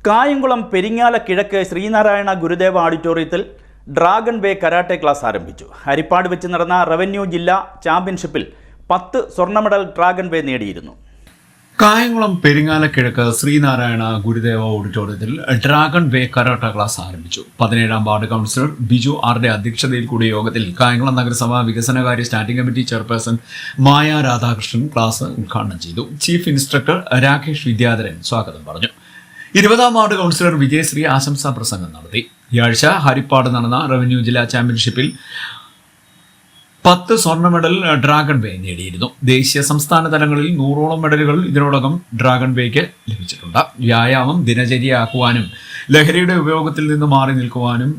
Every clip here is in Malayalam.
കായംകുളം പെരിങ്ങാല കിഴക്ക് ശ്രീനാരായണ ഗുരുദേവ ഓഡിറ്റോറിയത്തിൽ ഡ്രാഗൺ വേ കരാട്ടെ ക്ലാസ് ആരംഭിച്ചു. ഹരിപ്പാട് വെച്ച് നടന്ന റവന്യൂ ജില്ലാ ചാമ്പ്യൻഷിപ്പിൽ 10 സ്വർണ്ണ മെഡൽ ഡ്രാഗൺ വേ നേടിയിരുന്നു. കായംകുളം പെരിങ്ങാല കിഴക്ക് ശ്രീനാരായണ ഗുരുദേവ ഓഡിറ്റോറിയത്തിൽ ഡ്രാഗൺ വേ കരാട്ട ക്ലാസ് ആരംഭിച്ചു. 17ാം വാർഡ് കൗൺസിലർ ബിജു ആറിന്റെ അധ്യക്ഷതയിൽ കൂടിയ യോഗത്തിൽ കായംകുളം നഗരസഭ വികസനകാര്യ സ്റ്റാൻഡിംഗ് കമ്മിറ്റി ചെയർപേഴ്സൺ മായ രാധാകൃഷ്ണൻ ക്ലാസ് ഉദ്ഘാടനം ചെയ്തു. ചീഫ് ഇൻസ്ട്രക്ടർ രാകേഷ് വിദ്യാധരൻ സ്വാഗതം പറഞ്ഞു. 20ാം വാർഡ് കൗൺസിലർ വിജയശ്രീ ആശംസാ പ്രസംഗം നടത്തി. ഈ ആഴ്ച ഹരിപ്പാട് നടന്ന റവന്യൂ ജില്ലാ ചാമ്പ്യൻഷിപ്പിൽ 10 സ്വർണ്ണ മെഡൽ ഡ്രാഗൺ വേ നേടിയിരുന്നു. ദേശീയ സംസ്ഥാന തലങ്ങളിൽ 100ഓളം മെഡലുകൾ ഇതിനോടകം ഡ്രാഗൺ വേക്ക് ലഭിച്ചിട്ടുണ്ട്. വ്യായാമം ദിനചര്യയാക്കുവാനും ലഹരിയുടെ ഉപയോഗത്തിൽ നിന്ന് മാറി നിൽക്കുവാനും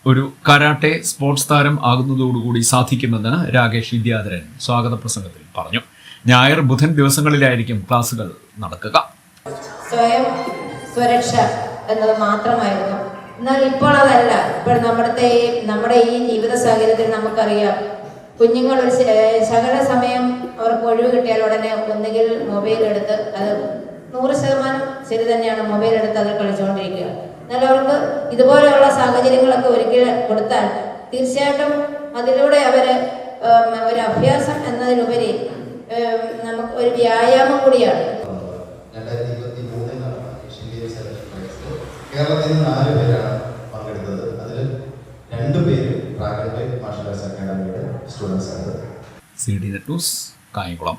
ഒരു കരാട്ടെ സ്പോർട്സ് താരം ആകുന്നതോടുകൂടി സാധിക്കുമെന്ന് രാകേഷ് വിദ്യാധരൻ സ്വാഗത പ്രസംഗത്തിൽ പറഞ്ഞു. ഞായർ ബുധൻ ദിവസങ്ങളിലായിരിക്കും ക്ലാസുകൾ നടക്കുക. സ്വയം സുരക്ഷ എന്നത് മാത്രമായിരുന്നു. എന്നാൽ ഇപ്പോൾ അതല്ല. ഇപ്പോൾ നമ്മുടെ ഈ ജീവിത സാഹചര്യത്തിൽ നമുക്കറിയാം, കുഞ്ഞുങ്ങൾ ഒരു ശകല സമയം അവർക്ക് ഒഴിവ് കിട്ടിയാൽ ഉടനെ ഒന്നുകിൽ മൊബൈൽ എടുത്ത്, അത് 100% ശരി തന്നെയാണ്, മൊബൈൽ എടുത്ത് അത് കളിച്ചുകൊണ്ടിരിക്കുക. എന്നാൽ അവർക്ക് ഇതുപോലെയുള്ള സാഹചര്യങ്ങളൊക്കെ ഒരിക്കൽ കൊടുത്താൽ തീർച്ചയായിട്ടും അതിലൂടെ അവര് ഒരു അഭ്യാസം എന്നതിലുപരി നമുക്ക് ഒരു വ്യായാമം കൂടിയാണ്. കേരളത്തിൽ നിന്ന് 4 പേരാണ് പങ്കെടുത്തത്. അതിൽ 2 പേര് ഡ്രാഗൺ വേ മാർഷൽ ആർട്സ് അക്കാദമിയുടെ സ്റ്റുഡൻസ് ആണ്. CD news Kayamkulam.